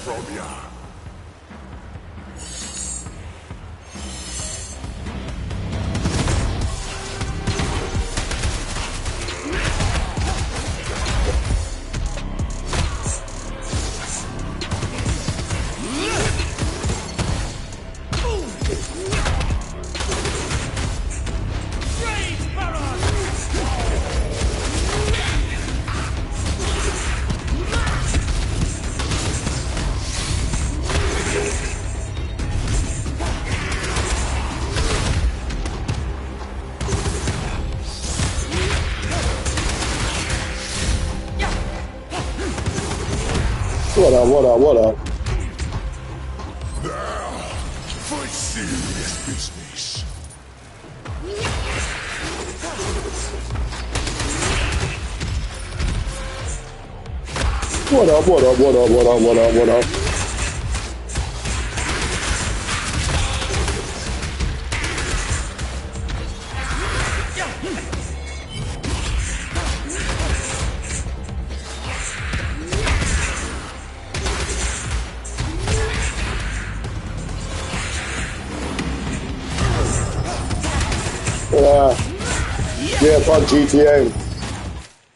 from ya. What up? Now, for serious business. What up? Yeah, fuck GTA.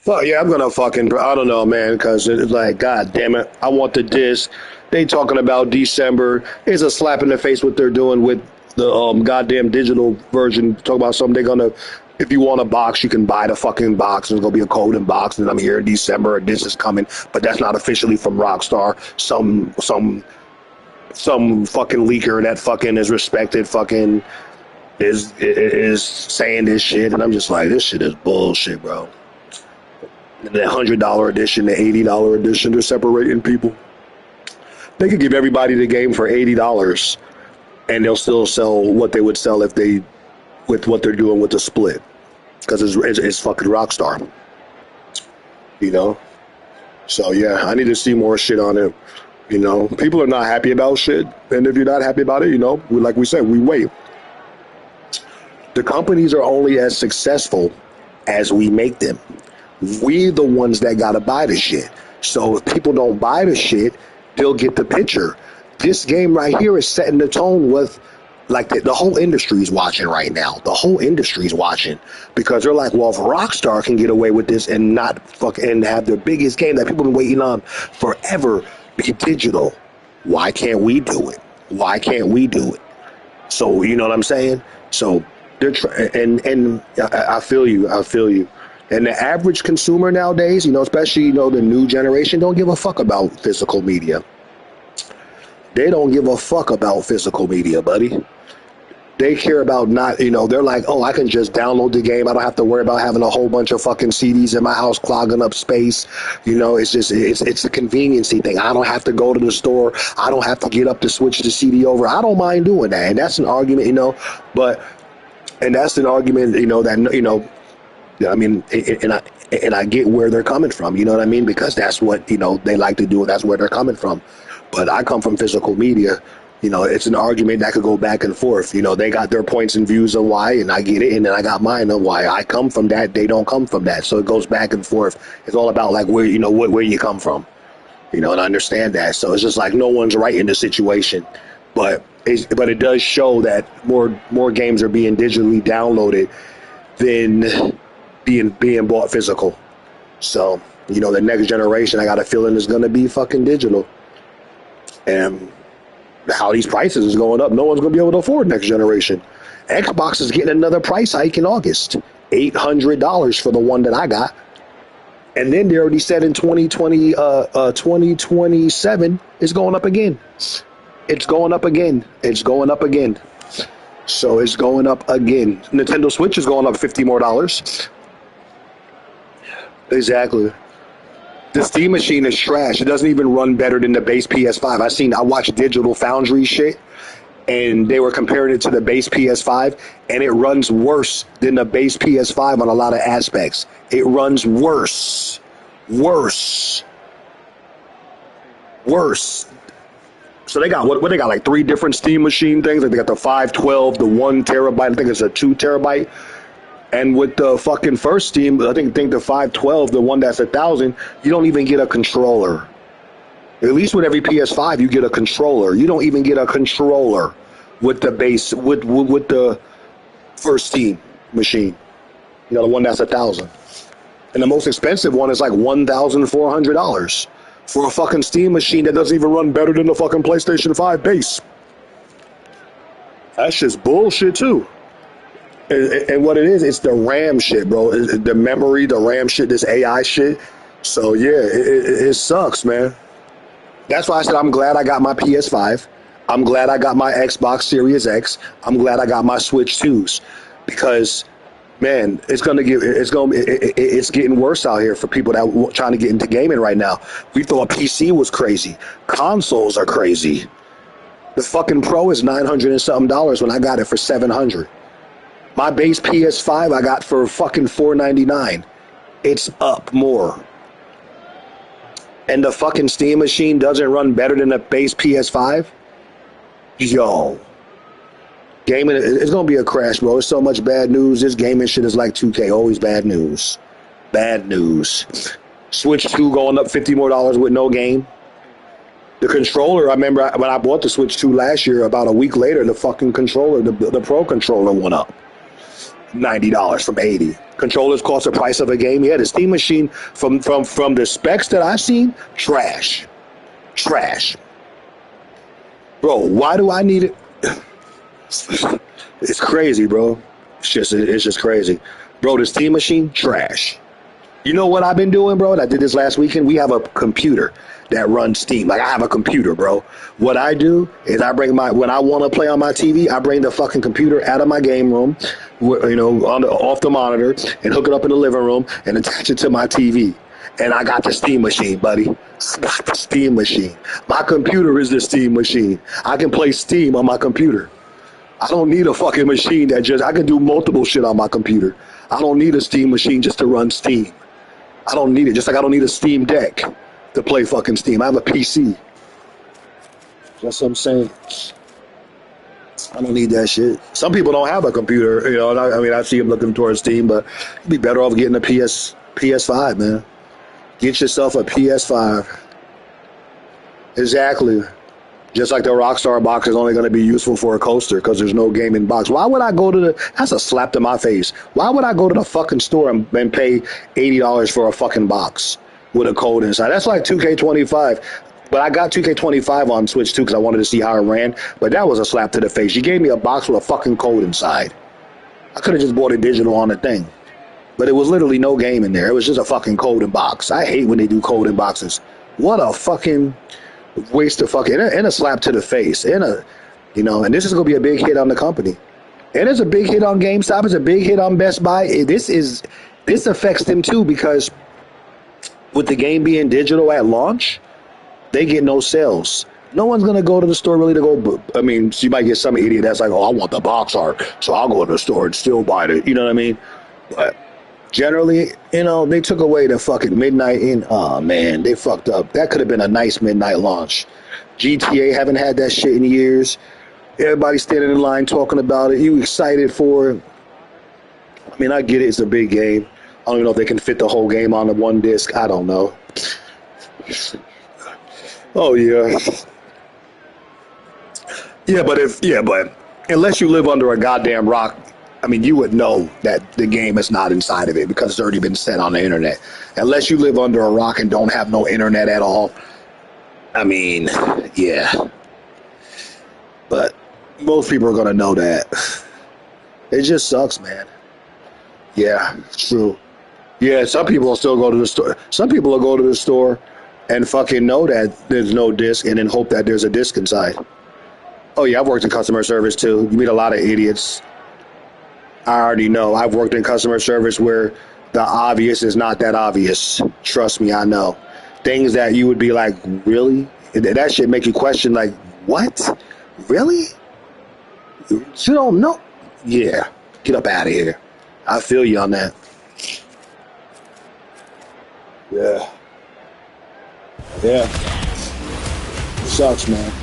Fuck yeah, I'm gonna fucking, I don't know, man, because it's like, god damn it, I want the disc. They talking about December. It's a slap in the face what they're doing with the goddamn digital version. Talk about something they're gonna, if you want a box, you can buy the fucking box. There's gonna be a code in box, and I'm here in December, and this is coming, but that's not officially from Rockstar. Some fucking leaker that fucking is respected fucking is saying this shit, and I'm just like, this shit is bullshit, bro. The $100 edition, the $80 edition, they're separating people. They could give everybody the game for $80, and they'll still sell what they would sell if they, with what they're doing with the split, because it's fucking Rockstar, you know. So yeah, I need to see more shit on it. You know, people are not happy about shit, and if you're not happy about it, you know, like we said, we wait. The companies are only as successful as we make them. We the ones that gotta buy the shit. So if people don't buy the shit, they'll get the picture. This game right here is setting the tone with, like, the whole industry's watching right now. The whole industry's watching because they're like, well, if Rockstar can get away with this and not and have their biggest game that people have been waiting on forever be digital, why can't we do it? Why can't we do it? So you know what I'm saying? So they're and I feel you. And the average consumer nowadays, you know, especially, you know, the new generation, don't give a fuck about physical media. They don't give a fuck about physical media, buddy. They care about not, you know, they're like, oh, I can just download the game. I don't have to worry about having a whole bunch of fucking CDs in my house clogging up space. You know, it's just, it's a conveniency thing. I don't have to go to the store. I don't have to get up to switch the CD over. I don't mind doing that. And that's an argument, you know, and that's an argument, you know, that, you know, I mean, and I get where they're coming from, you know what I mean? Because that's what, you know, they like to do, and that's where they're coming from. But I come from physical media. You know, it's an argument that could go back and forth. You know, they got their points and views of why, and I get it, and then I got mine of why. I come from that, they don't come from that. So it goes back and forth. It's all about, like, where, you know, where you come from. You know, and I understand that. So it's just like no one's right in the situation. But it does show that more games are being digitally downloaded than being bought physical. So, you know, the next generation, I got a feeling, is going to be fucking digital. And how these prices is going up, no one's going to be able to afford next generation. Xbox is getting another price hike in August. $800 for the one that I got. And then they already said in 2027, it's going up again. It's going up again. So it's going up again. Nintendo Switch is going up $50 more. Exactly. The Steam machine is trash. It doesn't even run better than the base PS5. I watched Digital Foundry shit, and they were comparing it to the base PS5, and it runs worse than the base PS5 on a lot of aspects. It runs worse. So they got what they got, like 3 different Steam machine things. Like they got the 512, the 1 terabyte. I think it's a 2 terabyte. And with the fucking first Steam, I think the 512, the one that's 1,000, you don't even get a controller. At least with every PS5, you get a controller. You don't even get a controller with the base with the first Steam machine. You know, the one that's $1,000, and the most expensive one is like $1,400 for a fucking Steam machine that doesn't even run better than the fucking PlayStation 5 base. That's just bullshit too. And what it is, it's the RAM shit, bro. The memory, the RAM shit, this AI shit. So yeah, it sucks, man. That's why I said I'm glad I got my PS5. I'm glad I got my Xbox Series X. I'm glad I got my Switch 2s, because man, it's getting worse out here for people that trying to get into gaming right now. We thought PC was crazy. Consoles are crazy. The fucking Pro is $900 and something when I got it for $700. My base PS5 I got for fucking $499. It's up more. And the fucking Steam machine doesn't run better than a base PS5? Yo. Gaming, it's going to be a crash, bro. There's so much bad news. This gaming shit is like 2K. Always bad news. Bad news. Switch 2 going up $50 more with no game. The controller, I remember when I bought the Switch 2 last year, about a week later, the fucking controller, the Pro controller went up. $90 from $80. Controllers cost the price of a game. Yeah, the Steam machine, from the specs that I've seen, trash. Bro, why do I need it? It's crazy, bro. It's just crazy. Bro, the Steam machine, trash. You know what I've been doing, bro? And I did this last weekend. We have a computer that runs Steam. Like, I have a computer, bro. What I do is I bring when I want to play on my TV, I bring the fucking computer out of my game room, you know, off the monitor, and hook it up in the living room and attach it to my TV. And I got the Steam machine, buddy. I got the Steam machine. My computer is the Steam machine. I can play Steam on my computer. I don't need a fucking machine I can do multiple shit on my computer. I don't need a Steam machine just to run Steam. I don't need it. Just like I don't need a Steam Deck to play fucking Steam. I have a PC. That's what I'm saying. I don't need that shit. Some people don't have a computer, you know. And I mean, I see them looking towards Steam, but you'd be better off getting a PS5, man. Get yourself a PS5. Exactly. Just like the Rockstar box is only going to be useful for a coaster because there's no gaming box. Why would I go to that's a slap to my face. Why would I go to the fucking store and pay $80 for a fucking box with a code inside? That's like 2K25. But I got 2K25 on Switch too because I wanted to see how it ran. But that was a slap to the face. You gave me a box with a fucking code inside. I could have just bought it digital on the thing. But it was literally no game in there. It was just a fucking code in box. I hate when they do code in boxes. What a fucking waste of fucking, and a slap to the face, and and this is gonna be a big hit on the company, and it's a big hit on GameStop. It's a big hit on Best Buy. This affects them too, because with the game being digital at launch, they get no sales. No one's gonna go to the store really to go. I mean, so you might get some idiot that's like, oh, I want the box art, so I'll go to the store and still buy it. You know what I mean? But generally, they took away the fucking midnight oh man, they fucked up. That could have been a nice midnight launch. GTA haven't had that shit in years. Everybody standing in line talking about it. You excited for it? I mean, I get it. It's a big game. I don't even know if they can fit the whole game on the one disc. I don't know. Oh yeah. But unless you live under a goddamn rock, I mean, you would know that the game is not inside of it because it's already been set on the internet. Unless you live under a rock and don't have no internet at all, I mean, yeah. But most people are going to know that. It just sucks, man. Yeah, it's true. Yeah, some people will still go to the store. Some people will go to the store and fucking know that there's no disc and then hope that there's a disc inside. Oh, yeah, I've worked in customer service, too. You meet a lot of idiots. I already know. I've worked in customer service where the obvious is not that obvious. Trust me, I know. Things that you would be like, really? That shit make you question, like, what? Really? You don't know? Yeah. Get up out of here. I feel you on that. Yeah. Yeah. Sucks, man.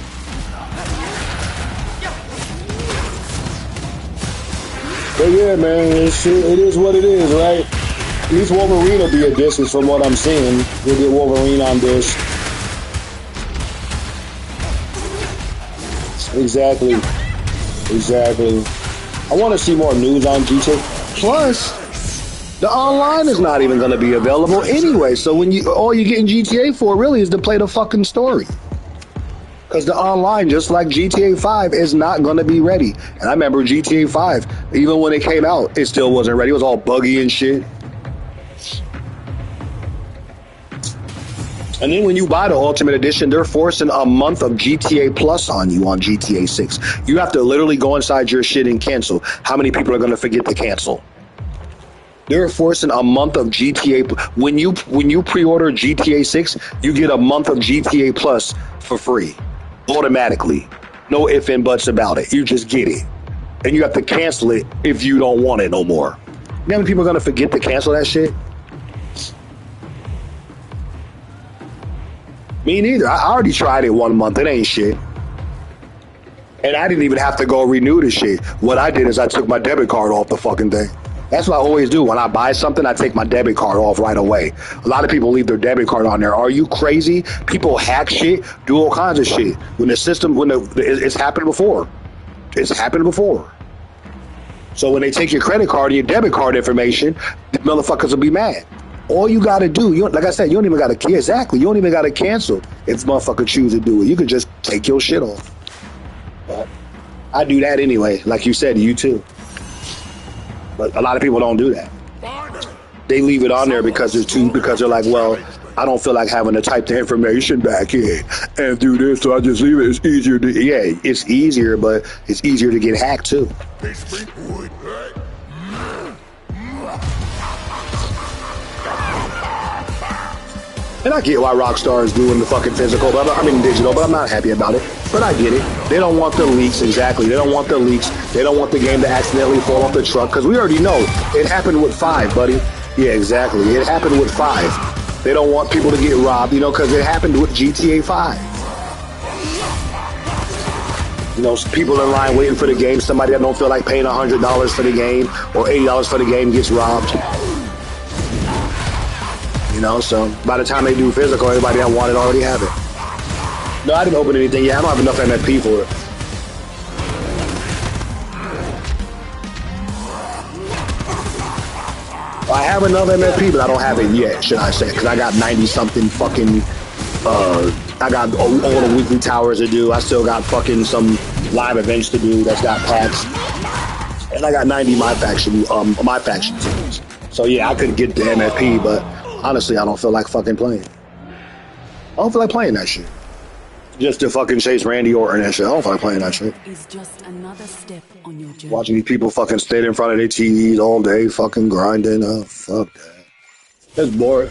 But yeah, man, it is what it is, right? At least Wolverine will be a distance from what I'm seeing. We'll get Wolverine on this. Exactly. Exactly. I want to see more news on GTA. Plus, the online is not even going to be available anyway. So when you all you get in GTA for really is to play the fucking story. Because the online, just like GTA 5, is not going to be ready. And I remember GTA 5, even when it came out, it still wasn't ready. It was all buggy and shit. And then when you buy the Ultimate Edition, they're forcing a month of GTA Plus on you on GTA 6. You have to literally go inside your shit and cancel. How many people are going to forget to cancel? They're forcing a month of GTA. When you pre-order GTA 6, you get a month of GTA Plus for free, automatically. No ifs and buts about it. You just get it, and you have to cancel it if you don't want it no more. You know how many people are going to forget to cancel that shit? Me neither. I already tried it 1 month. It ain't shit. And I didn't even have to go renew the shit. What I did is I took my debit card off the fucking thing. That's what I always do. When I buy something, I take my debit card off right away. A lot of people leave their debit card on there. Are you crazy? People hack shit, do all kinds of shit. When the system, it's happened before. It's happened before. So when they take your credit card and your debit card information, the motherfuckers will be mad. All you gotta do, like I said, you don't even gotta exactly. You don't even gotta cancel if motherfucker choose to do it. You could just take your shit off. But I do that anyway. Like you said, you too. But a lot of people don't do that. They leave it on there because they're like, well, I don't feel like having to type the information back in and do this, so I just leave it. It's easier to it's easier, but it's easier to get hacked too. And I get why Rockstar is doing the fucking physical, digital, but I'm not happy about it. But I get it. They don't want the leaks, exactly. They don't want the leaks. They don't want the game to accidentally fall off the truck, because we already know it happened with 5, buddy. Yeah, exactly. It happened with 5. They don't want people to get robbed, because it happened with GTA 5. People in line waiting for the game. Somebody that don't feel like paying $100 for the game or $80 for the game gets robbed. So by the time they do physical, everybody that want it already have it. No, I didn't open anything yet. I don't have enough MFP for it. I have enough MFP, but I don't have it yet, should I say, because I got 90-something fucking, I got all the weekly towers to do. I still got fucking some live events to do that's got packs. And I got 90 my faction teams. So yeah, I could get the MFP, but honestly, I don't feel like fucking playing. I don't feel like playing that shit. Just to fucking chase Randy Orton and shit. I don't feel like playing that shit. Is just another step on your journey. Watching these people fucking stand in front of their TVs all day, fucking grinding. Oh, fuck that. That's boring.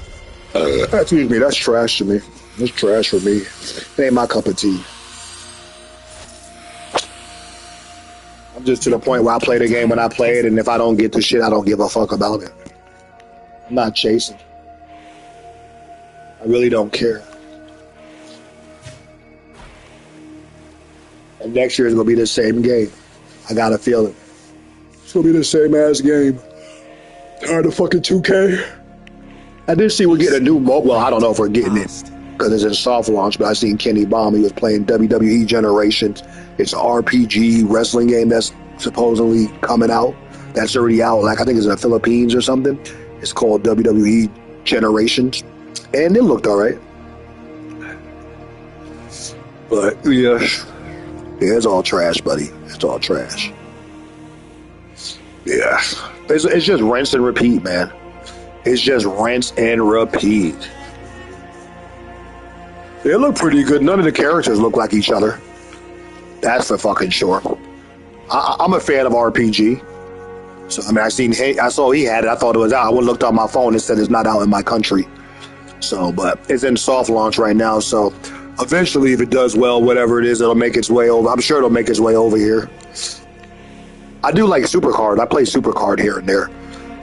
Excuse me, that's trash to me. That's trash for me. It ain't my cup of tea. I'm just to the point where I play the game when I play it, and if I don't get the shit, I don't give a fuck about it. I'm not chasing. I really don't care. And next year is going to be the same game. I got a feeling. It's going to be the same ass game. Tired of fucking 2K. I did see we're getting a new mobile. Well, I don't know if we're getting it because it's in soft launch, but I seen Kenny Baum. He was playing WWE Generations. It's an RPG wrestling game that's supposedly coming out. That's already out. Like, I think it's in the Philippines or something. It's called WWE Generations. And it looked all right. But, yeah, it's all trash, buddy. It's all trash. Yeah. It's just rinse and repeat, man. It's just rinse and repeat. It looked pretty good. None of the characters look like each other. That's for fucking sure. I'm a fan of RPG. So, I saw he had it. I thought it was out. I went and looked on my phone and said it's not out in my country. So, but it's in soft launch right now. So, eventually, if it does well, whatever it is, it'll make its way over. I'm sure it'll make its way over here. I do like Supercard. I play Supercard here and there.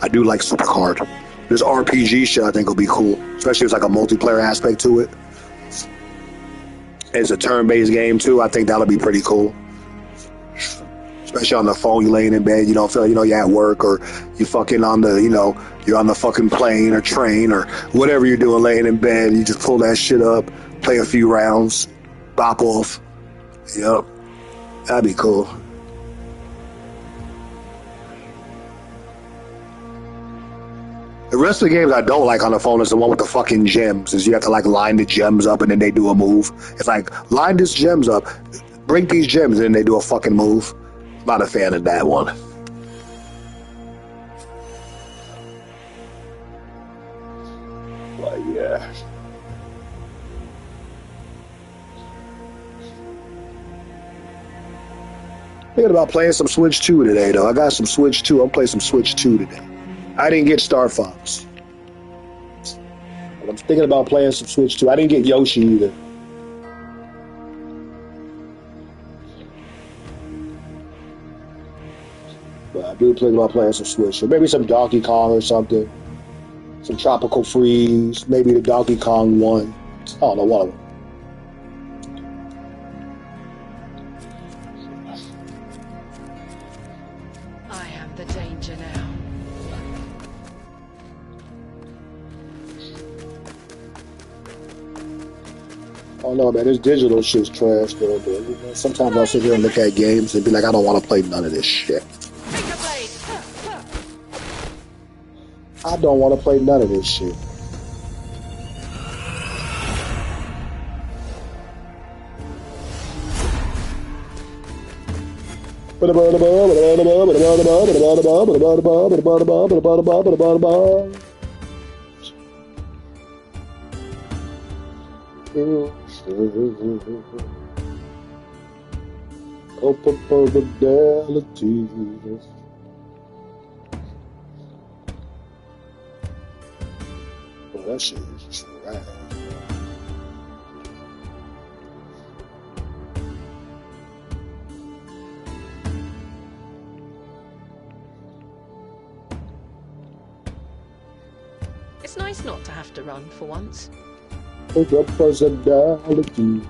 I do like Supercard. This RPG shit I think will be cool. Especially if it's like a multiplayer aspect to it. It's a turn-based game too. I think that'll be pretty cool. Especially on the phone, you laying in bed, you don't feel, you're at work, or you fucking on the, you're on the fucking plane or train or whatever you're doing, laying in bed. You just pull that shit up, play a few rounds, bop off. Yep. That'd be cool. The rest of the games I don't like on the phone is the one with the fucking gems. Is you have to like line the gems up and then they do a move. It's like line these gems up, break these gems, and then they do a fucking move. Not a fan of that one. But yeah. Thinking about playing some Switch 2 today though. I got some Switch 2. I'm playing some Switch 2 today. I didn't get Star Fox. But I'm thinking about playing some Switch 2. I didn't get Yoshi either. But I do think about playing some Switch. Or maybe some Donkey Kong or something. Some Tropical Freeze. Maybe the Donkey Kong one. I don't know, one of them. I am the danger now. Oh no, man, this digital shit's trash, though. But sometimes I'll sit here and look at games and be like, I don't want to play none of this shit. I don't want to play none of this shit. Open fidelity. Oh, that shit is trash. It's nice not to have to run for once. Open fidelity.